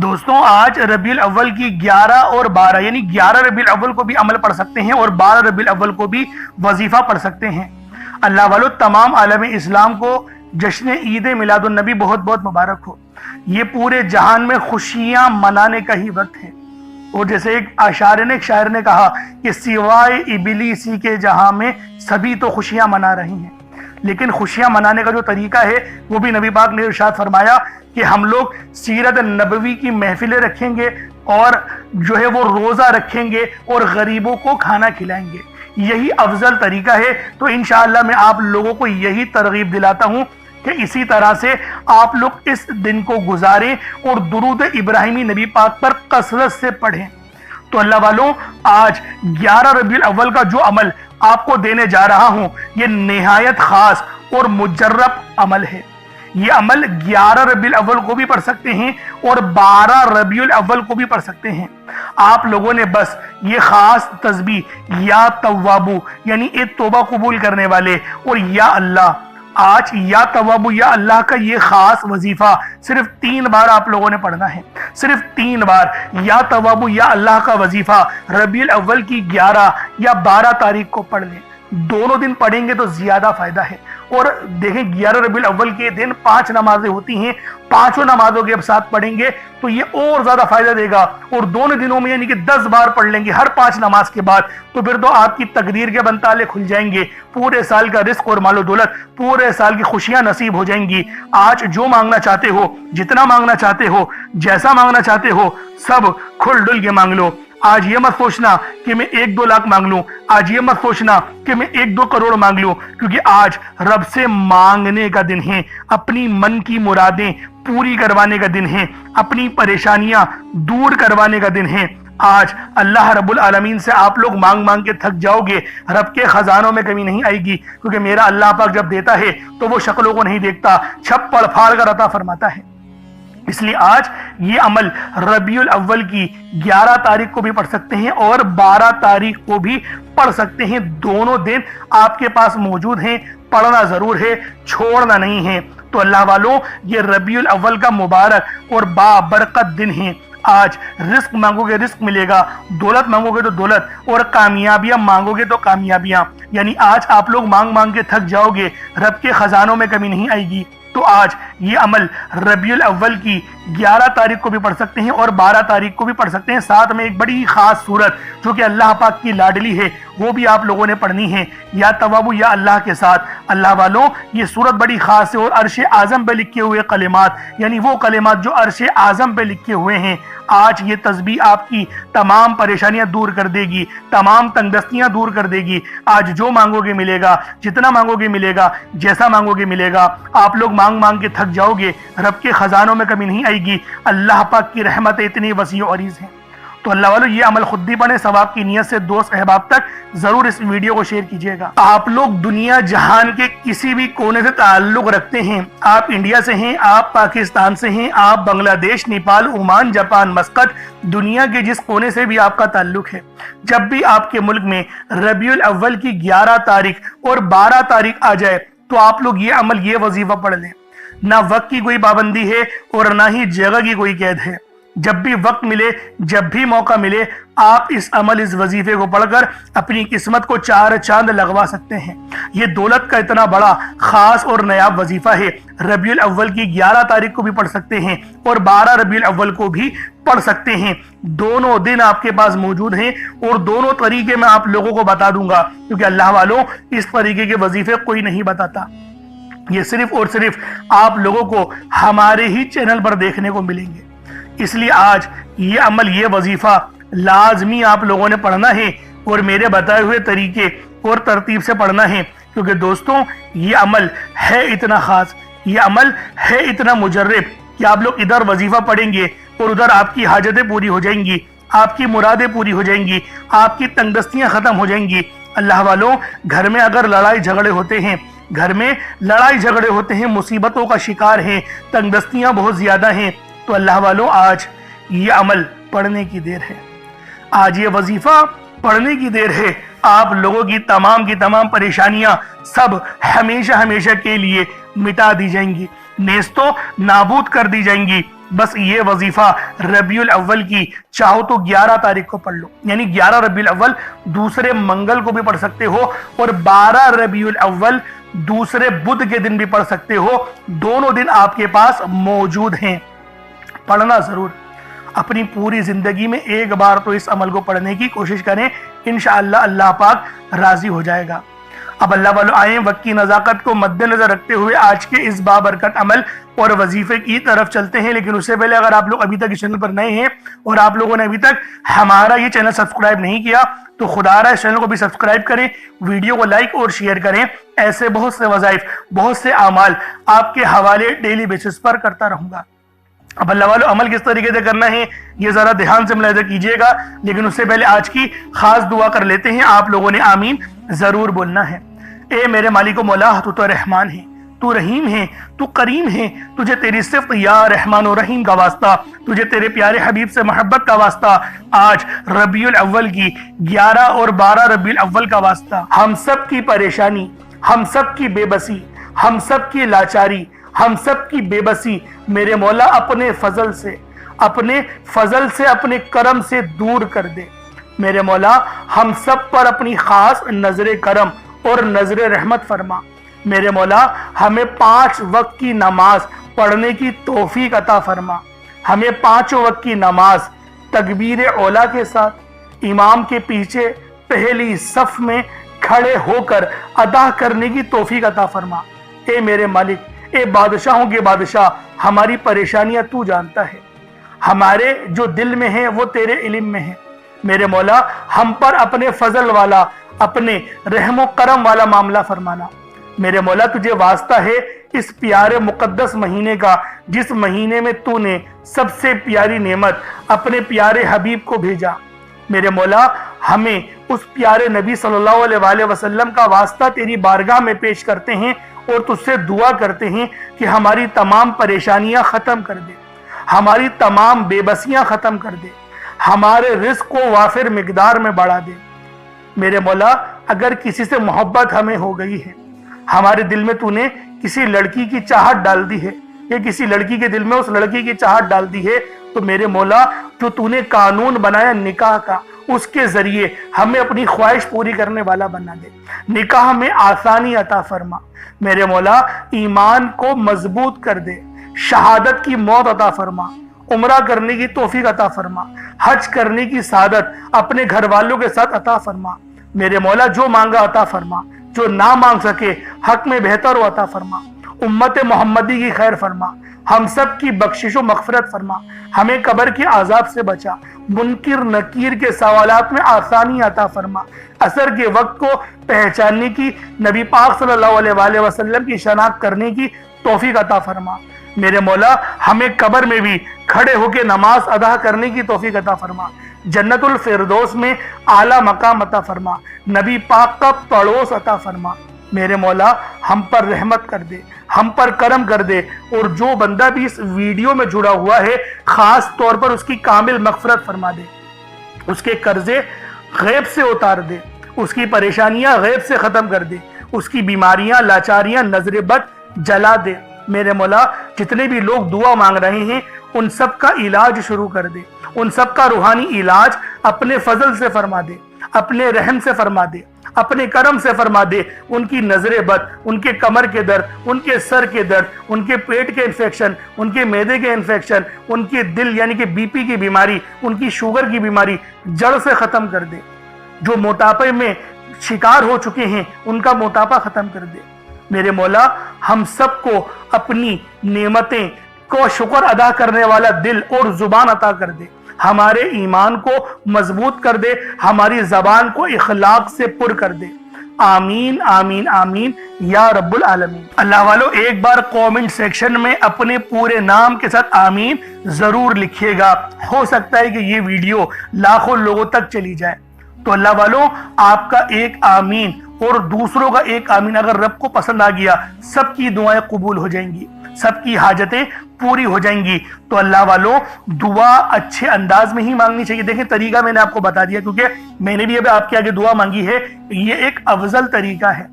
دوستوں آج ربیع الاول کی 11 اور 12 یعنی 11 ربیع الاول کو بھی عمل پڑھ سکتے ہیں اور 12 ربیع الاول کو بھی وظیفہ پڑھ سکتے ہیں۔ اللہ والو تمام عالم اسلام کو جشن عید میلاد النبی بہت بہت مبارک ہو۔ یہ پورے جہان میں خوشیاں منانے کا ہی وقت ہے، اور جیسے ایک شاعر نے کہا کہ سوائے ابلیسی کے جہاں میں سبھی تو خوشیاں منا رہی ہیں، لیکن خوشیاں منانے کا جو طریقہ ہے وہ بھی نبی پاک نے ارشاد فرمایا کہ ہم لوگ سیرت نبوی کی محفلیں رکھیں گے اور جو ہے وہ روزہ رکھیں گے اور غریبوں کو کھانا کھلائیں گے۔ یہی افضل طریقہ ہے، تو انشاءاللہ میں آپ لوگوں کو یہی ترغیب دلاتا ہوں کہ اسی طرح سے آپ لوگ اس دن کو گزاریں اور درود ابراہیمی نبی پاک پر کثرت سے پڑھیں۔ تو اللہ والوں آج 11 ربیع الاول کا جو عمل آپ کو دینے جا رہا ہوں یہ نہایت خاص اور مجرب عمل ہے۔ یہ عمل 11 ربیع الاول کو بھی پڑھ سکتے ہیں اور 12 ربیع الاول کو بھی پڑھ سکتے ہیں۔ آپ لوگوں نے بس یہ خاص تسبیح یا توابو یعنی اے توبہ قبول کرنے والے اور یا اللہ، آج یا توابو یا اللہ کا یہ خاص وظیفہ صرف 3 بار آپ لوگوں نے پڑھنا ہے، صرف 3 بار یا توابو یا اللہ کا وظیفہ ربیع الاول کی 11 یا 12 تاریخ کو پڑھ لیں۔ دونوں دن پڑھیں گے تو زیادہ فائدہ ہے۔ اور دیکھیں 11 ربیع الاول کے دن 5 نمازیں ہوتی ہیں، 5 نمازوں کے ساتھ پڑھیں گے تو یہ اور زیادہ فائدہ دے گا، اور دونوں دنوں میں یعنی کہ 10 بار پڑھ لیں گے ہر 5 نماز کے بعد، تو پھر تو آپ کی تقدیر کے بنتالے کھل جائیں گے، پورے سال کا رزق اور مال و دولت، پورے سال کی خوشیاں نصیب ہو جائیں گی۔ آج جو مانگنا چاہتے ہو، جتنا مانگنا چاہتے ہو، جیسا مانگنا چاہتے ہو، سب کھل ڈل کے مانگ لو۔ آج یہ مت سوچنا کہ میں 1-2 لاکھ مانگ لوں، آج یہ مت سوچنا کہ میں 1-2 کروڑ مانگ لوں، کیونکہ آج رب سے مانگنے کا دن ہے، اپنی من کی مرادیں پوری کروانے کا دن ہے، اپنی پریشانیاں دور کروانے کا دن ہے۔ آج اللہ رب العالمین سے آپ لوگ مانگ مانگ کے تھک جاؤ گے، رب کے خزانوں میں کمی نہیں آئے گی، کیونکہ میرا اللہ پاک جب دیتا ہے تو وہ شکلوں کو نہیں دیکھتا، چھپڑ پھاڑ کر عطا فرماتا ہے۔ اس لیے آج یہ عمل ربیع الاول کی 11 تاریخ کو بھی پڑھ سکتے ہیں اور 12 تاریخ کو بھی پڑھ سکتے ہیں۔ دونوں دن آپ کے پاس موجود ہیں، پڑھنا ضرور ہے، چھوڑنا نہیں ہے۔ تو اللہ والوں یہ ربیع الاول کا مبارک اور بابرکت دن ہے۔ آج رزق مانگو گے رزق ملے گا، دولت مانگو گے تو دولت، اور کامیابیاں مانگو گے تو کامیابیاں، یعنی آج آپ لوگ مانگ مانگ کے تھک جاؤ گے، رب کے خزانوں میں کمی نہیں آئے گی۔ تو آج یہ عمل ربیع الاول کی 11 تاریخ کو بھی پڑھ سکتے ہیں اور 12 تاریخ کو بھی پڑھ سکتے ہیں۔ ساتھ میں ایک بڑی خاص سورت جو کہ اللہ پاک کی لاڈلی ہے وہ بھی آپ لوگوں نے پڑھنی ہے، یا توابو یا اللہ کے ساتھ۔ اللہ والوں یہ سورت بڑی خاص ہے اور عرش اعظم پہ لکھے ہوئے کلمات، یعنی وہ کلمات جو عرش اعظم پہ لکھے ہوئے ہیں۔ آج یہ تسبیح آپ کی تمام پریشانیاں دور کر دے گی، تمام تنگدستیاں دور کر دے گی۔ آج جو مانگو گے ملے گا، جتنا مانگو گے ملے گا، جیسا مانگو گے ملے گا۔ آپ لوگ مانگ مانگ کے تھک جاؤ گے، رب کے خزانوں میں کمی نہیں آئے گی۔ اللہ پاک کی رحمت اتنی وسیع و عریض ہے۔ تو اللہ والو یہ عمل خود بھی پڑھیں، ثواب کی نیت سے دوست احباب تک ضرور اس ویڈیو کو شیئر کیجیے گا۔ آپ لوگ دنیا جہان کے کسی بھی کونے سے تعلق رکھتے ہیں، آپ انڈیا سے ہیں، آپ پاکستان سے ہیں، آپ بنگلہ دیش، نیپال، عمان، جاپان، مسقط، دنیا کے جس کونے سے بھی آپ کا تعلق ہے، جب بھی آپ کے ملک میں ربیع الاول کی 11 تاریخ اور 12 تاریخ آ جائے تو آپ لوگ یہ عمل یہ وظیفہ پڑھ لیں۔ نہ وقت کی کوئی پابندی ہے اور نہ ہی جگہ کی کوئی قید ہے۔ جب بھی وقت ملے، جب بھی موقع ملے، آپ اس عمل اس وظیفے کو پڑھ کر اپنی قسمت کو 4 چاند لگوا سکتے ہیں۔ یہ دولت کا اتنا بڑا خاص اور نایاب وظیفہ ہے۔ ربیع الاول کی 11 تاریخ کو بھی پڑھ سکتے ہیں اور 12 ربیع الاول کو بھی پڑھ سکتے ہیں۔ دونوں دن آپ کے پاس موجود ہیں اور دونوں طریقے میں آپ لوگوں کو بتا دوں گا، کیونکہ اللہ والوں اس طریقے کے وظیفے کوئی نہیں بتاتا۔ یہ صرف اور صرف آپ لوگوں کو ہمارے ہی چینل پر دیکھنے کو ملیں گے۔ اس لیے آج یہ عمل یہ وظیفہ لازمی آپ لوگوں نے پڑھنا ہے اور میرے بتائے ہوئے طریقے اور ترتیب سے پڑھنا ہے، کیونکہ دوستوں یہ عمل ہے اتنا خاص، یہ عمل ہے اتنا مجرب کہ آپ لوگ ادھر وظیفہ پڑھیں گے اور ادھر آپ کی حاجتیں پوری ہو جائیں گی، آپ کی مرادیں پوری ہو جائیں گی، آپ کی تنگدستیاں ختم ہو جائیں گی۔ اللہ والوں گھر میں اگر لڑائی جھگڑے ہوتے ہیں، گھر میں لڑائی جھگڑے ہوتے ہیں، مصیبتوں کا شکار ہیں، تنگدستیاں بہت زیادہ ہیں، تو اللہ والوں آج یہ عمل پڑھنے کی دیر ہے، آج یہ وظیفہ پڑھنے کی دیر ہے۔ آپ لوگوں کی تمام پریشانیاں سب ہمیشہ ہمیشہ کے لیے مٹا دی جائیں گی، نیستو نابود کر دی جائیں گی۔ बस ये वजीफा रबीउल अव्वल की चाहो तो 11 तारीख को पढ़ लो, यानी 11 रबीउल अव्वल दूसरे मंगल को भी पढ़ सकते हो और 12 रबीउल अव्वल दूसरे बुध के दिन भी पढ़ सकते हो। दोनों दिन आपके पास मौजूद हैं, पढ़ना जरूर। अपनी पूरी जिंदगी में एक बार तो इस अमल को पढ़ने की कोशिश करें, इंशाअल्लाह अल्लाह पाक राजी हो जाएगा। अब अल्लाह वालों आए वक्त की नज़ाकत को मद्देनजर रखते हुए आज के इस बाबरकत अमल और वजीफे की तरफ चलते हैं। लेकिन उससे पहले अगर आप लोग अभी तक इस चैनल पर नए हैं और आप लोगों ने अभी तक हमारा ये चैनल सब्सक्राइब नहीं किया तो खुदारा इस चैनल को भी सब्सक्राइब करें, वीडियो को लाइक और शेयर करें। ऐसे बहुत से वज़ाइफ, बहुत से अमाल आपके हवाले डेली बेसिस पर करता रहूंगा। अब अल्लाह वालों अमल किस तरीके से करना है ये जरा ध्यान से मुलाहिज़ा कीजिएगा। लेकिन उससे पहले आज की खास दुआ कर लेते हैं। आप लोगों ने आमीन जरूर बोलना है। ए मेरे मालिक व मौला, तू तो रहमान है, तू रहीम है, तू करीम है, तुझे तेरी सिफ्त या रहमान और रहीम का वास्ता, तुझे तेरे प्यारे हबीब से मोहब्बत का वास्ता, आज रबीउल अव्वल की 11 और 12 रबीउल अव्वल का वास्ता। हम सब की परेशानी, हम सब की बेबसी, हम सब की लाचारी, हम सब की बेबसी मेरे मौला अपने फजल से, अपने करम से दूर कर दे। मेरे मौला हम सब पर अपनी खास नजर करम और नजर रहमत फरमा। मेरे मौला हमें 5 वक्त की नमाज पढ़ने की तौफीक अता फरमा। हमें 5 वक्त की नमाज तकबीर औला के साथ इमाम के पीछे पहली सफ में खड़े होकर अदा करने की तौफीक अता फरमा। ए मेरे मालिक, ए बादशाहों के बादशाह, हमारी परेशानियां तू जानता है, हमारे जो दिल में है वो तेरे इल्म में है। मेरे मौला हम पर अपने फजल वाला, अपने रहमो करम वाला मामला फरमाना। मेरे मौला तुझे वास्ता है इस प्यारे मुकद्दस महीने का, जिस महीने में तूने सबसे प्यारी नेमत अपने प्यारे हबीब को भेजा। मेरे मौला हमें उस प्यारे नबी सल्लल्लाहु अलैहि वसल्लम का वास्ता तेरी बारगाह में पेश करते हैं और तुझसे दुआ करते हैं कि हमारी तमाम परेशानियां खत्म कर दे, हमारी तमाम बेबसियां खत्म कर दे, हमारे रिस्क को वाफिर मिकदार में बढ़ा दे। मेरे मौला अगर किसी से मोहब्बत हमें हो गई है, हमारे दिल में तूने किसी लड़की की चाहत डाल दी है या किसी लड़की के दिल में उस लड़की की चाहत डाल दी है, तो मेरे मौला जो तूने कानून बनाया निकाह का, उसके जरिए हमें अपनी ख्वाहिश पूरी करने वाला बना दे। निकाह में आसानी अता फरमा। मेरे मौला ईमान को मजबूत कर दे, शहादत की मौत अता फरमा, उम्रा करने की तौफीक अता फरमा, हज करने की सादत अपने घर वालों के साथ अता फरमा। मेरे मौला जो मांगा अता फरमा, जो ना मांग सके हक में बेहतर हो अता फरमा। उम्मत मोहम्मदी की खैर फरमा, हम सब की बख्शिश और मगफरत फरमा। हमें कब्र के आजाब से बचा, मुनकिर नकीर के सवालात में आसानी अता फरमा। असर के वक्त को पहचानने की, नबी पाक सल्लल्लाहु अलैहि वसल्लम की शनाख्त करने की तौफीक अता फरमा। मेरे मौला हमें कब्र में भी खड़े होकर नमाज अदा करने की तौफीक अता फरमा। जन्नतुल फिरदौस में आला मकाम अता फरमा, नबी पाक का पड़ोस अता फरमा। मेरे मौला हम पर रहमत कर दे, हम पर करम कर दे, और जो बंदा भी इस वीडियो में जुड़ा हुआ है खास तौर पर उसकी कामिल मगफरत फरमा दे, उसके कर्जे गैब से उतार दे, उसकी परेशानियां गैब से खत्म कर दे, उसकी बीमारियां लाचारियां नजर बद जला दे। मेरे मौला जितने भी लोग दुआ मांग रहे हैं उन सब का इलाज शुरू कर दे, उन सब का रूहानी इलाज अपने फजल से फरमा दे, अपने रहम से फरमा दे, अपने करम से फरमा दे। उनकी नजरे बद, उनके कमर के दर्द, उनके सर के दर्द, उनके पेट के इन्फेक्शन, उनके मैदे के इन्फेक्शन, उनके दिल यानी कि बीपी की बीमारी, उनकी शुगर की बीमारी जड़ से खत्म कर दे। जो मोटापे में शिकार हो चुके हैं उनका मोटापा खत्म कर दे। मेरे मौला हम सबको अपनी नेमतें को शुक्र अदा करने वाला दिल और जुबान अता कर दे, हमारे ईमान को मजबूत कर दे, हमारी जबान को इखलाक से पुर कर दे। आमीन आमीन आमीन या रब्बुल आलमीन। अल्लाह वालों एक बार कमेंट सेक्शन में अपने पूरे नाम के साथ आमीन जरूर लिखिएगा। हो सकता है कि ये वीडियो लाखों लोगों तक चली जाए, तो अल्लाह वालों आपका एक आमीन और दूसरों का एक आमीन अगर रब को पसंद आ गया, सबकी दुआएं कबूल हो जाएंगी, सबकी हाजतें पूरी हो जाएंगी। तो अल्लाह वालों दुआ अच्छे अंदाज में ही मांगनी चाहिए। देखें तरीका मैंने आपको बता दिया, क्योंकि मैंने भी अभी आपके आगे दुआ मांगी है। ये एक अफजल तरीका है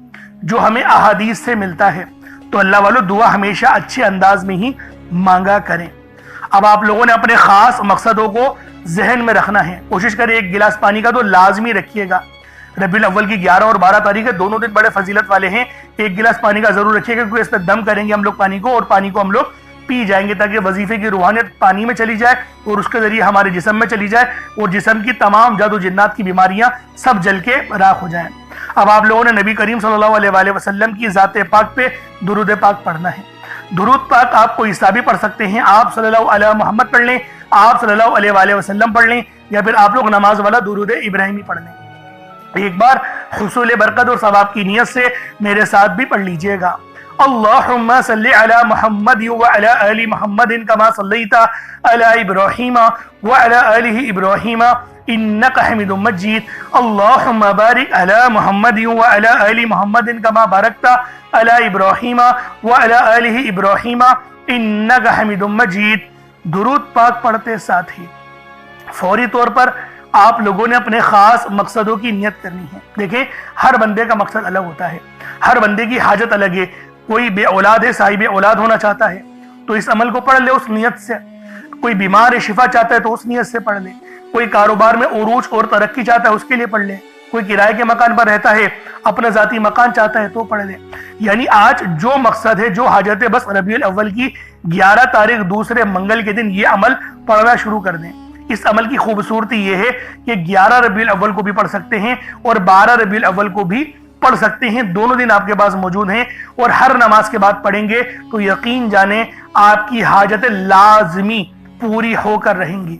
जो हमें अहादीस से मिलता है। तो अल्लाह वालों दुआ हमेशा अच्छे अंदाज में ही मांगा करें। اب آپ لوگوں نے اپنے خاص مقصدوں کو ذہن میں رکھنا ہے. کوشش کریں ایک گلاس پانی کا تو لازمی رکھیے گا. ربیع الاول کی 11 اور 12 تاریخ ہے، دونوں دن بڑے فضیلت والے ہیں. ایک گلاس پانی کا ضرور رکھیے گا کیونکہ اس پہ دم کریں گے ہم لوگ پانی کو، اور پانی کو ہم لوگ پی جائیں گے تاکہ وظیفے کی روحانیت پانی میں چلی جائے اور اس کے ذریعے ہمارے جسم میں چلی جائے اور جسم کی تمام جادو جنات کی بیماریاں سب جل کے راکھ ہو جائیں. اب آپ لوگوں نے نبی کریم صلی اللہ علیہ وآلہ وسلم کی ذات پاک پہ درود پاک پڑھنا ہے. درود پاک آپ کو عیسیٰ بھی پڑھ سکتے ہیں، آپ صلی اللہ علیہ محمد پڑھ لیں، آپ صلی اللہ علیہ وآلہ وسلم پڑھ لیں، یا پھر آپ لوگ نماز والا درود ابراہیمی پڑھ لیں. ایک بار حصول برکت اور ثواب کی نیت سے میرے ساتھ بھی پڑھ لیجئے گا. اللہم صلی علی محمد وعلی آل محمد کما صلیت علی ابراہیم وعلی آل ابراہیم انکا حمید مجید. اللہم بارک علی محمد وعلی آل محمد کما بارکت علی ابراہیم وعلی آل ابراہیم انکا حمید مجید. درود پاک پڑھتے ساتھ ہی فوری طور پر آپ لوگوں نے اپنے خاص مقصدوں کی نیت کرنی ہے. دیکھیں ہر بندے کا مقصد الگ ہوتا ہے، ہر بندے کی حاجت الگ ہے. کوئی بے اولاد ہے، صاحب اولاد ہونا چاہتا ہے تو اس عمل کو پڑھ لے اس نیت سے. کوئی بیمار ہے، شفا چاہتا ہے تو اس نیت سے پڑھ لے. کوئی کاروبار میں عروج اور ترقی چاہتا ہے اس کے لیے پڑھ لے. کوئی کرائے کے مکان پر رہتا ہے، اپنا ذاتی مکان چاہتا ہے تو پڑھ لے. یعنی آج جو مقصد ہے، جو حاجت ہے، بس ربیع الاول کی 11 تاریخ دوسرے منگل کے دن یہ عمل پڑھنا شروع کر دیں. اس عمل کی خوبصورتی یہ ہے کہ 11 ربیع الاول کو بھی پڑھ سکتے ہیں اور 12 ربیع الاول کو بھی پڑھ سکتے ہیں. دونوں دن آپ کے پاس موجود ہیں اور ہر نماز کے بعد پڑھیں گے تو یقین جانیں آپ کی حاجتیں لازمی پوری ہو کر رہیں گی.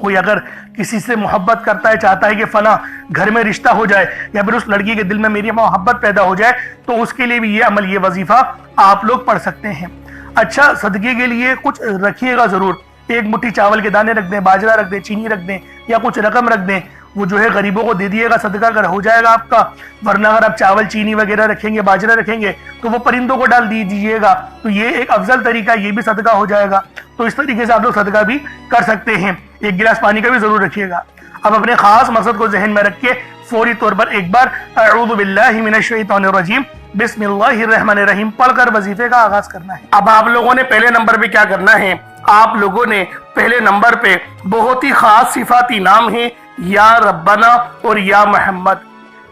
کوئی اگر کسی سے محبت کرتا ہے، چاہتا ہے کہ فلاں گھر میں رشتہ ہو جائے یا پھر اس لڑکی کے دل میں میری محبت پیدا ہو جائے تو اس کے لیے بھی یہ عمل، یہ وظیفہ آپ لوگ پڑھ سکتے ہیں. اچھا، صدقے کے لیے کچھ رکھیے گا ضرور. ایک مٹھی چاول کے دانے رکھ دیں، باجرہ رکھ دیں، چینی رکھ دیں یا کچھ رقم رکھ دیں. وہ جو ہے غریبوں کو دے دیے گا، صدقہ اگر ہو جائے گا آپ کا. ورنہ اگر آپ چاول چینی وغیرہ رکھیں گے، باجرہ رکھیں گے تو وہ پرندوں کو ڈال دیجیے گا. تو یہ ایک افضل طریقہ ہے، یہ بھی صدقہ ہو جائے گا. تو اس طریقے سے آپ لوگ صدقہ بھی کر سکتے ہیں. ایک گلاس پانی کا بھی ضرور رکھیے گا. اب اپنے خاص مقصد کو ذہن میں رکھ کے فوری طور پر ایک بار اعوذ باللہ من الشیطان الرجیم بسم اللہ الرحمن الرحیم پڑھ کر وظیفے کا آغاز کرنا ہے. اب آپ لوگوں نے پہلے نمبر پہ کیا کرنا ہے؟ آپ لوگوں نے پہلے نمبر پہ بہت ہی خاص صفاتی نام ہیں، یا ربنا اور یا محمد.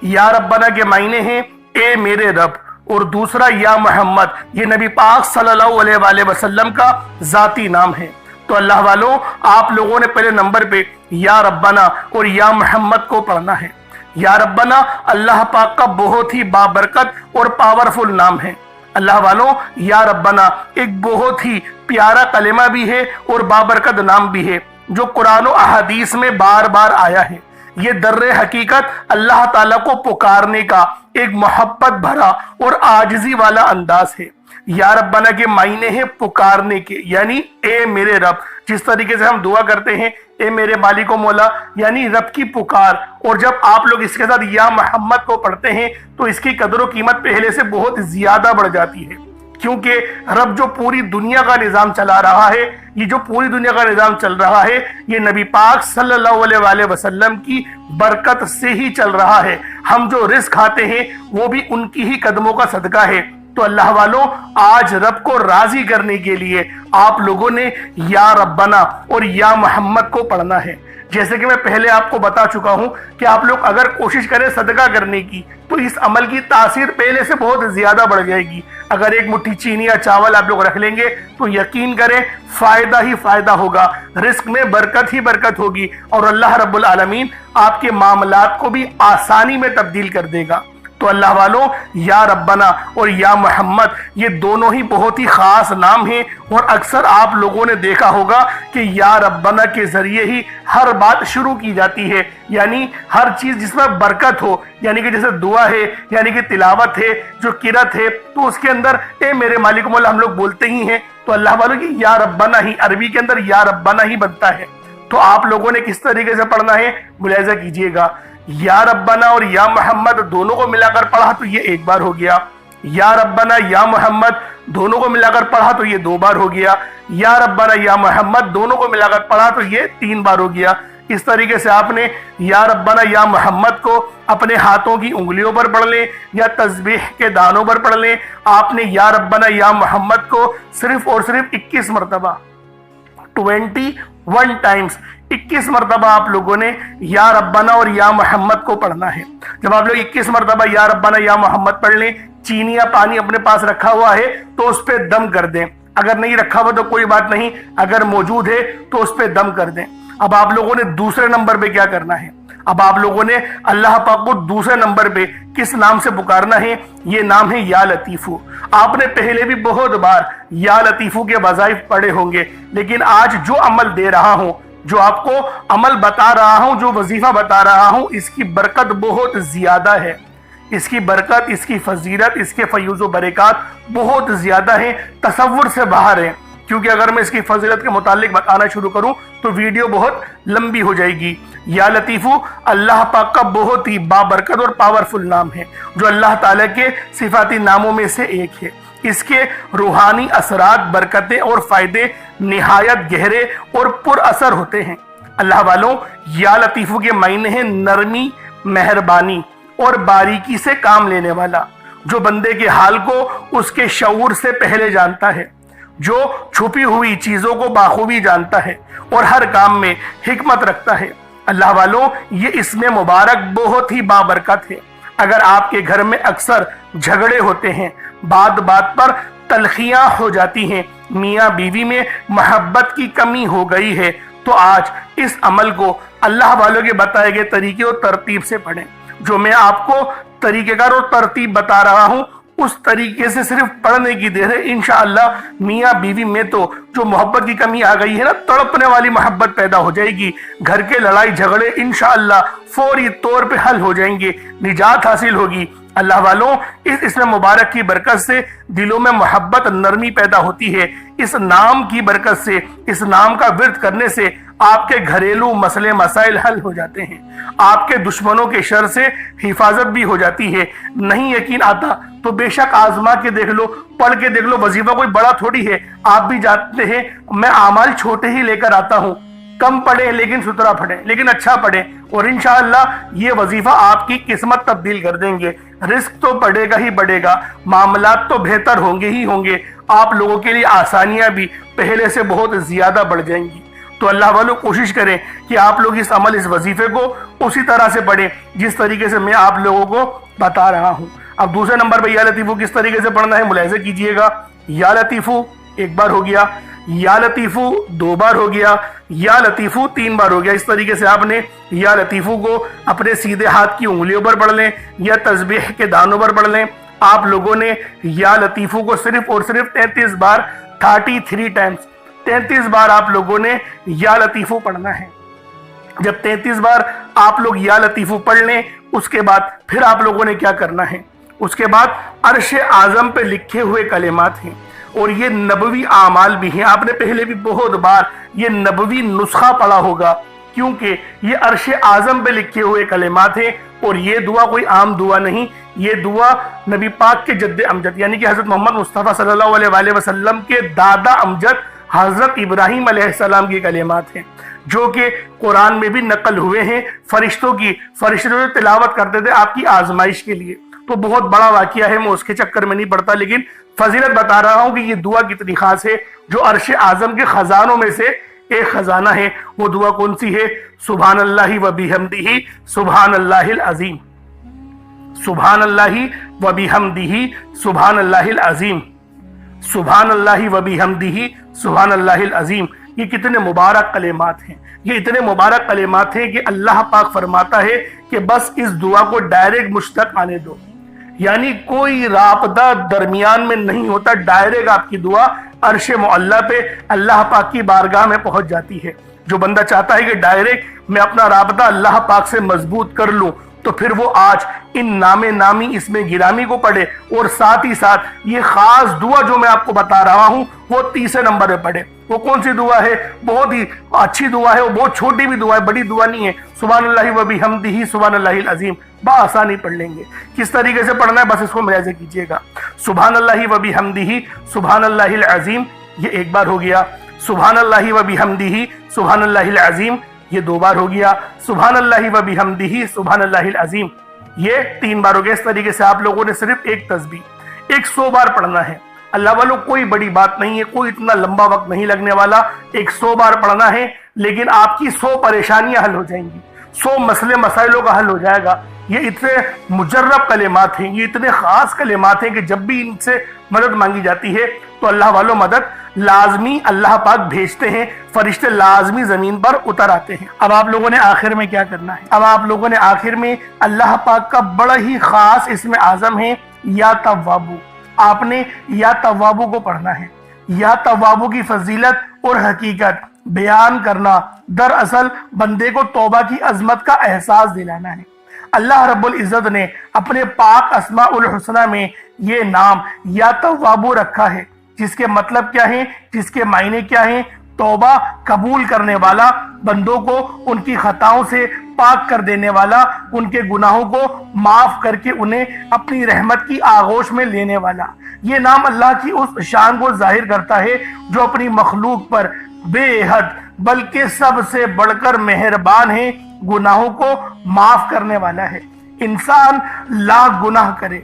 یا ربنا کے معنی ہیں اے میرے رب، اور دوسرا یا محمد یہ نبی پاک صلی اللہ علیہ وآلہ وسلم کا ذاتی نام ہے. تو اللہ والوں آپ لوگوں نے پہلے نمبر پہ یا ربنا اور یا محمد کو پڑھنا ہے. یا ربنا اللہ پاک کا بہت ہی بابرکت اور پاورفل نام ہے. اللہ والوں یا ربنا ایک بہت ہی پیارا کلمہ بھی ہے اور بابرکت نام بھی ہے جو قرآن و احادیث میں بار بار آیا ہے. یہ در حقیقت اللہ تعالیٰ کو پکارنے کا ایک محبت بھرا اور عاجزی والا انداز ہے. یا ربنا کے معنی ہیں پکارنے کے، یعنی اے میرے رب. جس طریقے سے ہم دعا کرتے ہیں اے میرے مالک و مولا، یعنی رب کی پکار. اور جب آپ لوگ اس کے ساتھ یا محمد کو پڑھتے ہیں تو اس کی قدر و قیمت پہلے سے بہت زیادہ بڑھ جاتی ہے، کیونکہ رب جو پوری دنیا کا نظام چلا رہا ہے، یہ جو پوری دنیا کا نظام چل رہا ہے، یہ نبی پاک صلی اللہ علیہ وآلہ وسلم کی برکت سے ہی چل رہا ہے. ہم جو رزق کھاتے ہیں وہ بھی ان کی ہی قدموں کا صدقہ ہے. تو اللہ والوں آج رب کو راضی کرنے کے لیے آپ لوگوں نے یا ربنا اور یا محمد کو پڑھنا ہے. جیسے کہ میں پہلے آپ کو بتا چکا ہوں کہ آپ لوگ اگر کوشش کریں صدقہ کرنے کی تو اس عمل کی تاثیر پہلے سے بہت زیادہ بڑھ جائے گی. اگر ایک مٹھی چینی یا چاول آپ لوگ رکھ لیں گے تو یقین کریں فائدہ ہی فائدہ ہوگا، رزق میں برکت ہی برکت ہوگی اور اللہ رب العالمین آپ کے معاملات کو بھی آسانی میں تبدیل کر دے گا. تو اللہ والوں یا ربنا اور یا محمد یہ دونوں ہی بہت ہی خاص نام ہیں، اور اکثر آپ لوگوں نے دیکھا ہوگا کہ یا ربنا کے ذریعے ہی ہر بات شروع کی جاتی ہے. یعنی ہر چیز جس میں برکت ہو، یعنی کہ جیسے دعا ہے، یعنی کہ تلاوت ہے، جو قرات ہے، تو اس کے اندر اے میرے مالک مولا ہم لوگ بولتے ہی ہیں. تو اللہ والوں کی یا ربنا ہی عربی کے اندر یا ربنا ہی بنتا ہے. تو آپ لوگوں نے کس طریقے سے پڑھنا ہے ملاحظہ کیجئے گا. یا ربنا اور یا محمد دونوں کو ملا کر پڑھا تو یہ ایک بار ہو گیا. یا ربنا یا محمد دونوں کو ملا کر پڑھا تو یہ 2 بار ہو گیا. یا ربنا یا محمد دونوں کو ملا کر پڑھا تو یہ 3 بار ہو گیا. اس طریقے سے آپ نے یا ربنا یا محمد کو اپنے ہاتھوں کی انگلیوں پر پڑھ لیں یا تسبیح کے دانوں پر پڑھ لیں. آپ نے یا ربنا یا محمد کو صرف اور صرف 21 مرتبہ 21 टाइम्स 21 मरतबा आप लोगों ने या रब्बाना और या मोहम्मद को पढ़ना है। जब आप लोग 21 मरतबा या रब्बाना या मोहम्मद पढ़ लें, चीनी या पानी अपने पास रखा हुआ है तो उस पर दम कर दें, अगर नहीं रखा हुआ तो कोई बात नहीं, अगर मौजूद है तो उस पर दम कर दें। अब आप लोगों ने दूसरे नंबर पे क्या करना है, अब आप लोगों ने अल्लाह पाक को दूसरे नंबर पे किस नाम से पुकारना है, ये नाम है या लतीफू। आपने पहले भी बहुत बार या लतीफू के वज़ाइफ पढ़े होंगे, लेकिन आज जो अमल दे रहा हूं, जो आपको अमल बता रहा हूं, जो वजीफा बता रहा हूं, इसकी बरकत बहुत ज्यादा है। इसकी बरकत, इसकी फजीलत, इसके फयूज़ व बरक़ात बहुत ज्यादा है, तसव्वुर से बाहर है। क्योंकि अगर मैं इसकी फजीलत के मुतालिक बताना शुरू करूं तो वीडियो बहुत लंबी हो जाएगी। या लतीफू अल्लाह पाक का बहुत ही बाबरकत और पावरफुल नाम है, जो अल्लाह ताला के सिफाती नामों में से एक है। इसके रूहानी असरात, बरकतें और फायदे निहायत गहरे और पुर असर होते हैं। अल्लाह वालों, या लतीफू के मायने हैं नरमी, मेहरबानी और बारीकी से काम लेने वाला, जो बंदे के हाल को उसके शऊर से पहले जानता है, जो छुपी हुई चीजों को बाखूबी जानता है और हर काम में हिकमत रखता है। अल्लाह वालों, ये इसमें मुबारक बहुत ही बाबरकत है। अगर आपके घर में अक्सर झगड़े होते हैं, बात बात पर तलखियां हो जाती हैं, मियाँ बीवी में मोहब्बत की कमी हो गई है, तो आज इस अमल को अल्लाह वालों के बताए गए तरीके और तरतीब से पढ़ें। जो मैं आपको तरीकेकार और तरतीब बता रहा हूं, उस तरीके से सिर्फ पढ़ने की देर है। इंशाअल्लाह मियाँ बीवी में तो जो मोहब्बत की कमी आ गई है ना, तड़पने वाली मोहब्बत पैदा हो जाएगी। घर के लड़ाई झगड़े इंशाअल्लाह फौरी तौर पे हल हो जाएंगे, निजात हासिल होगी। अल्लाह वालों, इसमें मुबारक की बरकत से दिलों में मोहब्बत, नरमी पैदा होती है। इस नाम की बरकत से, इस नाम का विर्द करने से आपके घरेलू मसले मसाइल हल हो जाते हैं, आपके दुश्मनों के शर से हिफाजत भी हो जाती है। नहीं यकीन आता तो बेशक आजमा के देख लो, पढ़ के देख लो। वजीफा कोई बड़ा थोड़ी है, आप भी जानते हैं मैं आमाल छोटे ही लेकर आता हूँ। कम पढ़े लेकिन सुथरा पढ़े, लेकिन अच्छा पढ़े, और इंशाअल्लाह ये वजीफा आपकी किस्मत तब्दील कर देंगे। रिस्क तो बढ़ेगा ही बढ़ेगा, मामलात तो बेहतर होंगे ही होंगे, आप लोगों के लिए आसानियां भी पहले से बहुत ज्यादा बढ़ जाएंगी। तो अल्लाह वालों, कोशिश करें कि आप लोग इस अमल, इस वजीफे को उसी तरह से पढ़ें जिस तरीके से मैं आप लोगों को बता रहा हूं। अब दूसरे नंबर पर या लतीफू किस तरीके से पढ़ना है मुलाहिज़ा कीजिएगा। या लतीफू एक बार हो गया, या लतीफू दो बार हो गया, या लतीफू तीन बार हो गया। इस तरीके से आपने या लतीफू को अपने सीधे हाथ की उंगलियों पर पढ़ लें या तस्बीह के दानों पर पढ़ लें। आप लोगों ने या लतीफू को सिर्फ और सिर्फ 33 बार, 33 टाइम्स 33 बार आप लोगों ने या लतीफू पढ़ना है। जब 33 बार आप लोग या लतीफू पढ़ लें, उसके बाद फिर आप लोगों ने क्या करना है, उसके बाद अर्श आजम पे लिखे हुए कलेमात हैं और ये नबवी आमाल भी हैं। आपने पहले भी बहुत बार ये नबवी नुस्खा पढ़ा होगा, क्योंकि ये अर्श आजम पे लिखे हुए कलेमात हैं। और ये दुआ कोई आम दुआ नहीं, ये दुआ नबी पाक के जद्दे अमजद यानी कि हजरत मोहम्मद मुस्तफ़ा सल्लल्लाहु अलैहि वसल्लम के दादा अमजद हजरत इब्राहिम अलैहिस्सलाम की कलेमात हैं, जो कि कुरान में भी नकल हुए हैं। फरिश्ते जो तिलावत करते थे आपकी आजमाइश के लिए। तो बहुत बड़ा वाकया है, मैं उसके चक्कर में नहीं पड़ता, लेकिन फजीलत बता रहा हूं कि ये दुआ कितनी खास है, जो अर्श आजम के खजानों में से एक खजाना है। वो दुआ कौन सी है? सुभान अल्लाहि व बिहम्दिही सुभान अल्लाहिल अजीम, सुभान अल्लाहि व बिहम्दिही सुभान अल्लाहिल अजीम, सुभान अल्लाहि व बिहम्दिही सुभान अल्लाहिल अजीम। ये कितने मुबारक कलेमात हैं, ये इतने मुबारक कलेमात हैं कि अल्लाह पाक फरमाता है कि बस इस दुआ को डायरेक्ट मुझ तक आने दो, यानी कोई राबता दरमियान में नहीं होता, डायरेक्ट आपकी दुआ अर्श मुअल्ला पे अल्लाह पाक की बारगाह में पहुंच जाती है। जो बंदा चाहता है कि डायरेक्ट मैं अपना राबता अल्लाह पाक से मजबूत कर लूं, तो फिर वो आज इन नामे नामी इसमें गिरामी को पढ़े और साथ ही साथ ये खास दुआ जो मैं आपको बता रहा हूं वो तीसरे नंबर पे पढ़े। वो कौन सी दुआ है? बहुत ही अच्छी दुआ है, वो बहुत छोटी भी दुआ है, बड़ी दुआ नहीं है। सुभान अल्लाहि व बिहम्दिही सुभान अल्लाहिल अजीम बआसानी पढ़ लेंगे। किस तरीके से पढ़ना है बस इसको मुलाहिज़ा कीजिएगा। सुभान अल्लाहि व बिहम्दिही सुभान अल्लाहिल अजीम, ये एक बार हो गया। सुभान अल्लाहि व बिहम्दिही सुभान अल्लाहिल अजीम, ये दो बार हो गया। सुभान अल्लाहि व बिहम्दिही सुभान अल्लाहिल अजीम, ये तीन बार हो गया। इस तरीके से आप लोगों ने सिर्फ एक तस्बीह 100 बार पढ़ना है। अल्लाह वालों कोई बड़ी बात नहीं है, कोई इतना लंबा वक्त नहीं लगने वाला, 100 बार पढ़ना है, लेकिन आपकी 100 परेशानियां हल हो जाएंगी, 100 मसले मसाइलों का हल हो जाएगा। ये इतने मुजर्रब कलिमात हैं, ये इतने खास कलिमात हैं कि जब भी इनसे मदद मांगी जाती है तो अल्लाह वालों मदद लाजमी अल्लाह पाक भेजते हैं, फरिश्ते लाजमी जमीन पर उतर आते हैं। अब आप लोगों ने आखिर में क्या करना है? अब आप लोगों ने आखिर में अल्लाह पाक का बड़ा ही खास इसमें आजम है या तव्वाबू, आपने या तव्वाबू को पढ़ना है। या तव्वाबू की फजीलत और हकीकत बयान करना दरअसल बंदे को तौबा की अजमत का एहसास दिलाना है। अल्लाह रब्बुल इज़्ज़त ने अपने पाक अस्माउल हुस्ना में ये नाम या तव्वाबू रखा है, जिसके मतलब क्या है, जिसके मायने क्या है? तौबा कबूल करने वाला, बंदों को उनकी खताओं से पाक कर देने वाला, उनके गुनाहों को माफ करके उन्हें अपनी रहमत की आगोश में लेने वाला। ये नाम अल्लाह की उस शान को जाहिर करता है जो अपनी मखलूक पर बेहद बल्कि सबसे बढ़कर मेहरबान है, गुनाहों को माफ करने वाला है। इंसान लाख गुनाह करे,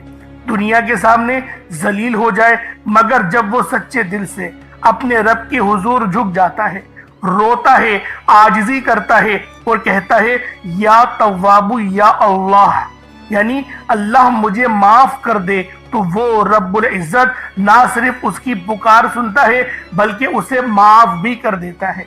दुनिया के सामने जलील हो जाए, मगर जब वो सच्चे दिल से अपने रब के हुजूर झुक जाता है, रोता है, आजिज़ी करता है और कहता है या तव्वाबू या अल्लाह, यानी अल्लाह मुझे माफ कर दे, तो वो रब्बुल इज़्ज़त ना सिर्फ उसकी पुकार सुनता है बल्कि उसे माफ भी कर देता है।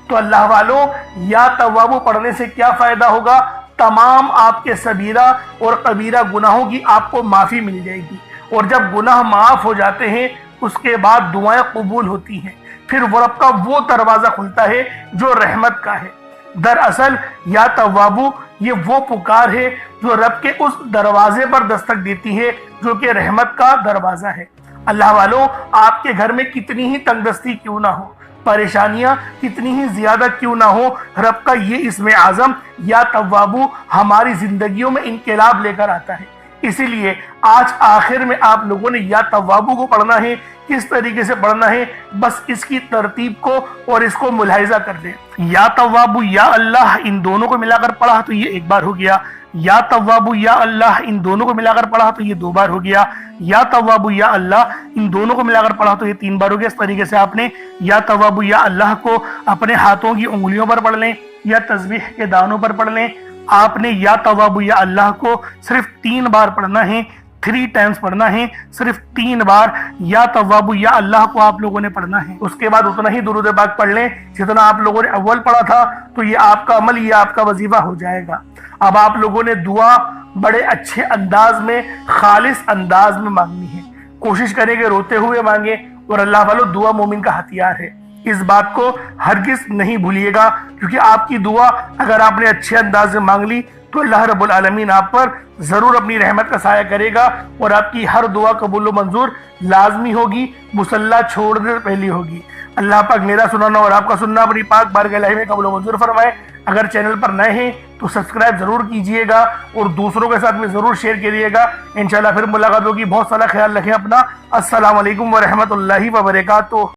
तो अल्लाह वालों, या तव्वाबू पढ़ने से क्या फायदा होगा? तमाम आपके सबीरा और कबीरा गुनाहों की आपको माफी मिल जाएगी, और जब गुनाह माफ हो जाते हैं उसके बाद दुआएं कबूल होती हैं, फिर वो रब का वो दरवाजा खुलता है जो रहमत का है। दरअसल या तव्वाबू ये वो पुकार है जो रब के उस दरवाजे पर दस्तक देती है जो कि रहमत का दरवाजा है। अल्लाह वालों, आपके घर में कितनी ही तंगदस्ती क्यों ना हो, परेशानियां कितनी ही ज्यादा क्यों ना हो, रब का ये इसमें आजम या तव्वाबू हमारी जिंदगियों में इनकलाब लेकर आता है। इसीलिए आज आखिर में आप लोगों ने या तव्वाबू को पढ़ना है। किस तरीके से पढ़ना है, बस इसकी तरतीब को और इसको मुलाहिजा कर ले। या तव्वाबू या अल्लाह, इन दोनों को मिलाकर पढ़ा तो ये एक बार हो गया। या तव्वाबू या अल्लाह, इन दोनों को मिलाकर पढ़ा तो ये 2 बार हो गया। या तव्वाबू या अल्लाह, इन दोनों को मिलाकर पढ़ा तो ये 3 बार हो गया। इस तरीके से आपने या तव्वाबू या अल्लाह को अपने हाथों की उंगलियों पर पढ़ लें या तस्बीह के दानों पर पढ़ लें। आपने या तव्वाबू या अल्लाह को सिर्फ 3 बार पढ़ना है, 3 टाइम्स पढ़ना है, सिर्फ 3 बार या तव्वाबू या अल्लाह को आप लोगों ने पढ़ना है। उसके बाद उतना ही दुरूद पाक पढ़ लें जितना आप लोगों ने अव्वल पढ़ा था, तो ये आपका अमल, ये आपका वजीफा हो जाएगा। अब आप लोगों ने दुआ बड़े अच्छे अंदाज में, खालिस अंदाज में मांगनी है। कोशिश करें कि रोते हुए मांगे, और अल्लाह वालों दुआ मोमिन का हथियार है, इस बात को हरगिज नहीं भूलिएगा, क्योंकि आपकी दुआ अगर आपने अच्छे अंदाज में मांग ली तो अल्लाह रब्बुल आलमीन आप पर जरूर अपनी रहमत का साया करेगा और आपकी हर दुआ कबूल मंजूर लाजमी होगी, मुसल्ला छोड़ने पहली होगी। अल्लाह पाक मेरा सुनाना और आपका सुनना अपनी पाक बारगाह इलाही में कबूल मंजूर फरमाए। अगर चैनल पर नए हैं तो सब्सक्राइब जरूर कीजिएगा और दूसरों के साथ में जरूर शेयर करिएगा। इंशाल्लाह फिर मुलाकात होगी। बहुत सारा ख्याल रखें अपना। अस्सलाम वालेकुम व रहमतुल्लाहि व बरकातुहू।